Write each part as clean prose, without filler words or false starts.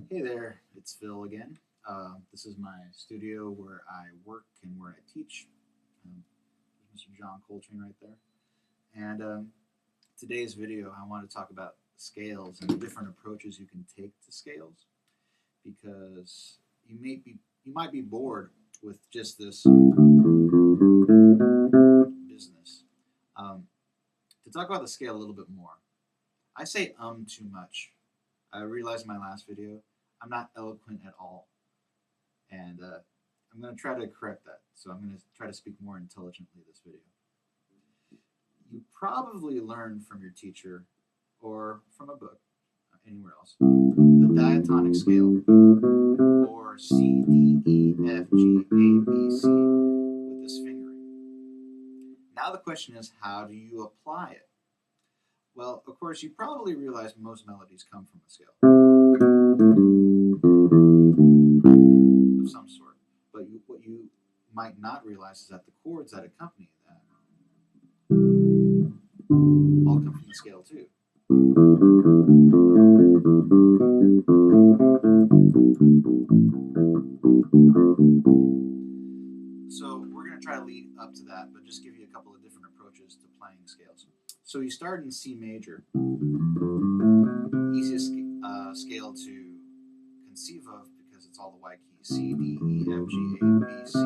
Hey there, it's Phil again. This is my studio where I work and where I teach. There's Mr. John Coltrane right there. And today's video, I want to talk about scales and the different approaches you can take to scales because you might be bored with just this business. Um, to talk about the scale a little bit more, I say too much. I realized in my last video I'm not eloquent at all, and I'm going to try to correct that. So I'm going to try to speak more intelligently this video. You probably learned from your teacher or from a book, anywhere else, the diatonic scale, or C, D, E, F, G, A, B, C, with this fingering. Now the question is, how do you apply it? Well, of course, you probably realize most melodies come from a scale of some sort. But what you might not realize is that the chords that accompany that all come from the scale too. So we're going to try to lead up to that, but just give you a couple of different approaches to playing scales. So you start in C major, easiest scale to conceive of because it's all the white keys, C, D, E, F, G, A, B, C.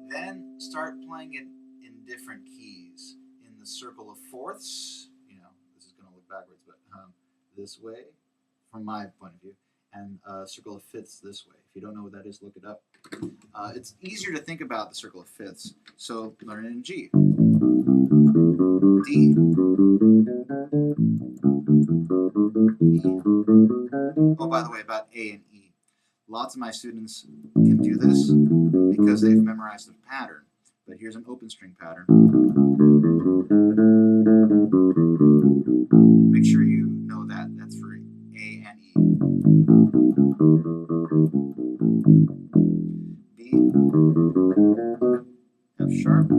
Then start playing it in different keys. In the circle of fourths, this is going to look backwards, but this way, from my point of view, and circle of fifths this way. If you don't know what that is, look it up. It's easier to think about the circle of fifths, so learn it in G. D, E. Oh, by the way, about A and E. Lots of my students can do this because they've memorized the pattern. But here's an open string pattern. Make sure you know that. That's for A and E. B, F sharp, /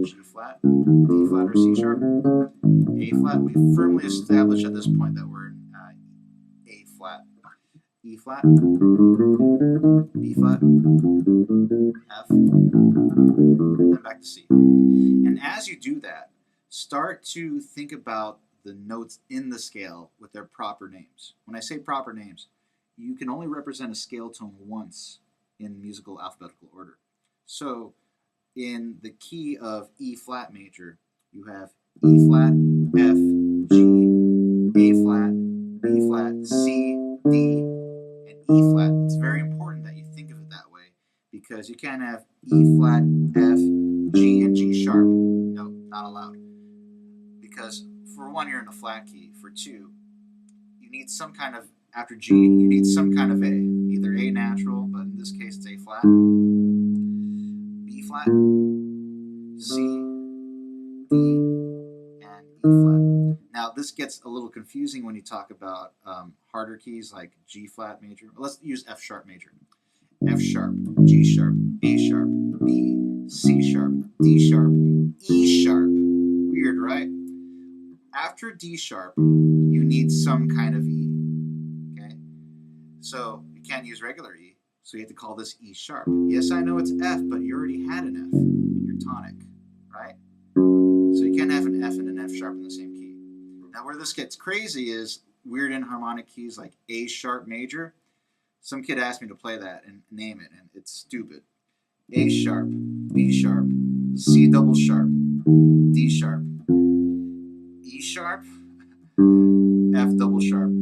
G flat, D flat or C sharp, A flat. We've firmly established at this point that we're in A flat, E flat, B flat, F, then back to C. And as you do that, start to think about the notes in the scale with their proper names. When I say proper names, you can only represent a scale tone once in musical alphabetical order. So in the key of E flat major, you have E flat, F, G, A flat, B flat, C, D, and E flat. It's very important that you think of it that way because you can't have E flat, F, G, and G sharp. No, not allowed. Because for one, you're in a flat key. For two, you need some kind of, after G, you need some kind of A. Either A natural, but in this case it's A flat, B flat, C, D, and E flat. Now this gets a little confusing when you talk about harder keys like G flat major. Let's use F sharp major. F sharp, G sharp, A sharp, B, C sharp, D sharp, E sharp. Weird, right? After D sharp, you need some kind of E. Okay? So you can't use regular E, so you have to call this E sharp. Yes, I know it's F, but you already had an F. You're tonic, right? So you can't have an F and an F sharp in the same key. Now where this gets crazy is weird inharmonic keys like A sharp major. Some kid asked me to play that and name it, and it's stupid. A sharp, B sharp, C double sharp, D sharp, E sharp, F double sharp,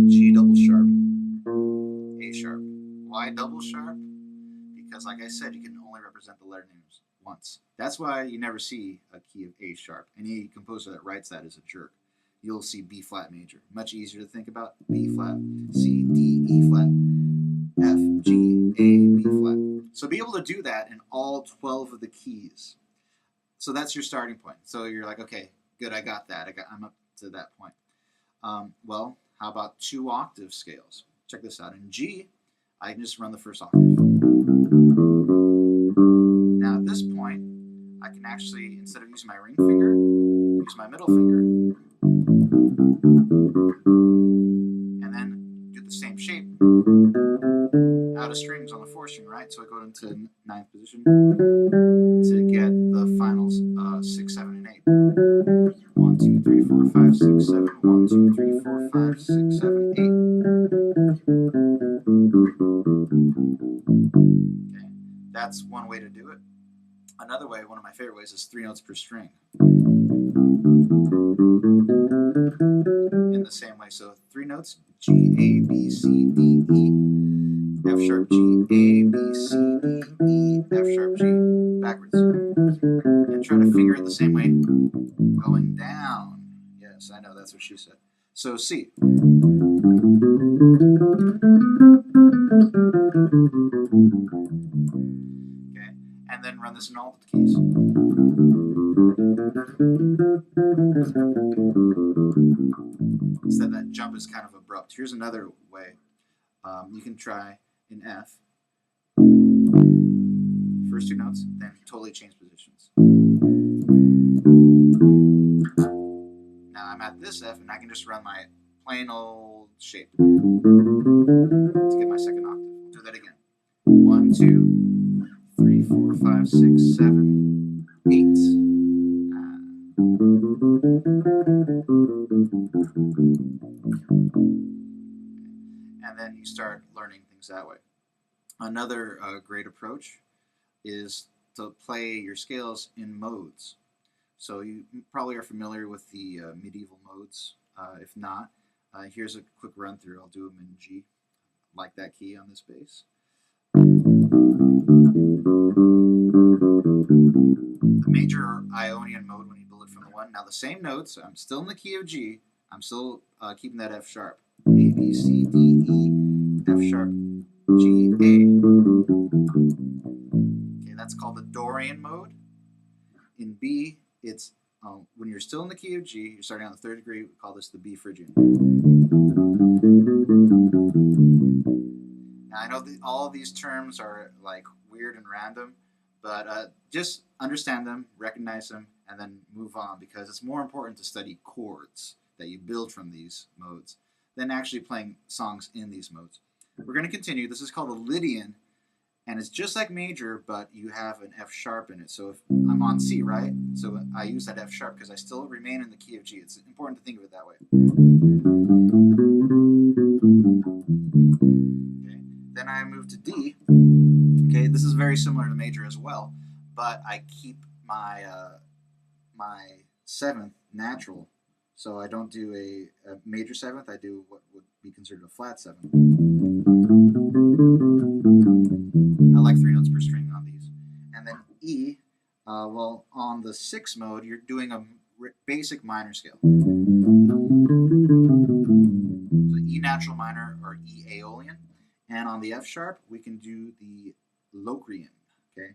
G double sharp, A sharp. Why double sharp? Because like I said, you can only represent the letter names once. That's why you never see a key of A sharp. Any composer that writes that is a jerk. You'll see B flat major. Much easier to think about. B flat, C, D, E flat, F, G, A, B flat. So be able to do that in all 12 of the keys. So that's your starting point. So you're like, okay, good, I got that. I'm up to that point. Well, how about 2 octave scales? Check this out. In G, I can just run the first octave. Now at this point, I can actually, instead of using my ring finger, use my middle finger. And out of strings on the 4th string, right? So I go into 9th position to get the finals 6, 7, and 8. 1, 2, 3, 4, 5, 6, 7. 1, 2, 3, 4, 5, 6, 7, 8. Okay, that's one way to do it. Another way, one of my favorite ways, is 3 notes per string. In the same way, so 3 notes: G, A, B, C, D, E, F sharp, G, A, B, C, D, E, F sharp, G, backwards. And try to finger it the same way, going down. Yes, I know, that's what she said. So C. Okay, and then run this in all the keys. Instead, that jump is kind of abrupt. Here's another way. You can try in F. First 2 notes, then totally change positions. Now I'm at this F, and I can just run my plain old shape to get my second octave. I'll do that again. 1, 2, 3, 4, 5, 6, 7, 8. And then you start learning things that way. Another great approach is to play your scales in modes. So you probably are familiar with the medieval modes. If not, here's a quick run through. I'll do them in G, like that key on this bass. The major Ionian mode when you build it from the 1. Now the same notes, I'm still in the key of G. I'm still keeping that F sharp. A, B, C, D, E, F sharp, G, A. Okay, that's called the Dorian mode. In B, it's when you're still in the key of G, you're starting on the 3rd degree, we call this the B Phrygian. Now I know all of these terms are like weird and random, but just understand them, recognize them, and then move on, because it's more important to study chords that you build from these modes than actually playing songs in these modes. We're going to continue. This is called a Lydian, and it's just like major, but you have an F sharp in it. So if I'm on C, right? So I use that F sharp because I still remain in the key of G. It's important to think of it that way. Okay. Then I move to D. Okay, this is very similar to major as well, but I keep my my 7th natural. So I don't do a major 7th. I do what would be considered a flat 7th. I like 3 notes per string on these. And then E, well, on the 6th mode, you're doing a basic minor scale. So E natural minor or E Aeolian. And on the F sharp, we can do the Locrian. Okay,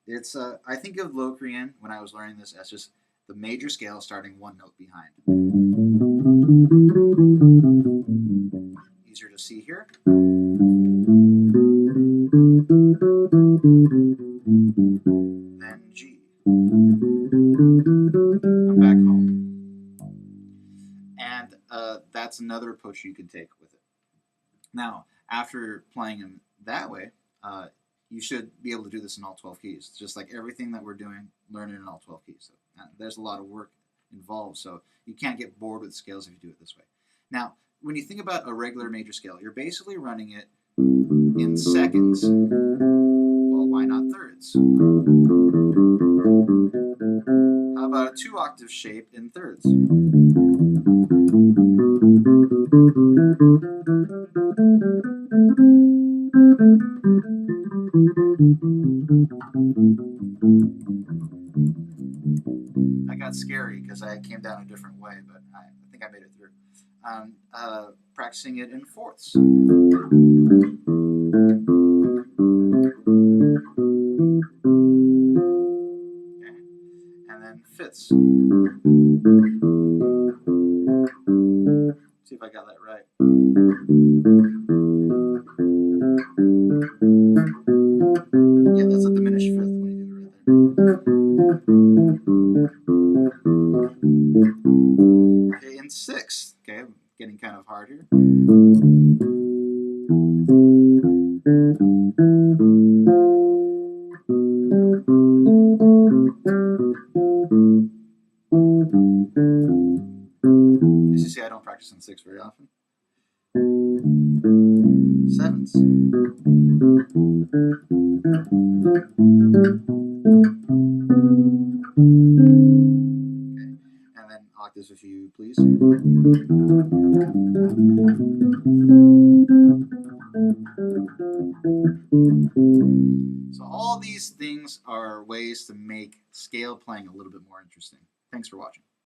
it's I think of Locrian when I was learning this as just the major scale starting 1 note behind. Easier to see here. Then G. I'm back home. And that's another approach you can take with it. Now, after playing them that way, you should be able to do this in all 12 keys. Just like everything that we're doing, learn it in all 12 keys. So there's a lot of work involved, so you can't get bored with scales if you do it this way. Now, when you think about a regular major scale, you're basically running it in seconds. Well, why not thirds? How about a 2-octave shape in thirds? I got scary because I came down a different way, but I think I made it through. Practicing it in fourths. Okay. And then fifths. See if I got that right. Yeah, that's a diminished fifth when you do it right there. Okay, in sixth. Okay, getting kind of hard here. As you see, I don't practice on 6 very often. 7s. Okay. And then octaves if you please. So all these things are ways to make scale playing a little bit more interesting. Thanks for watching.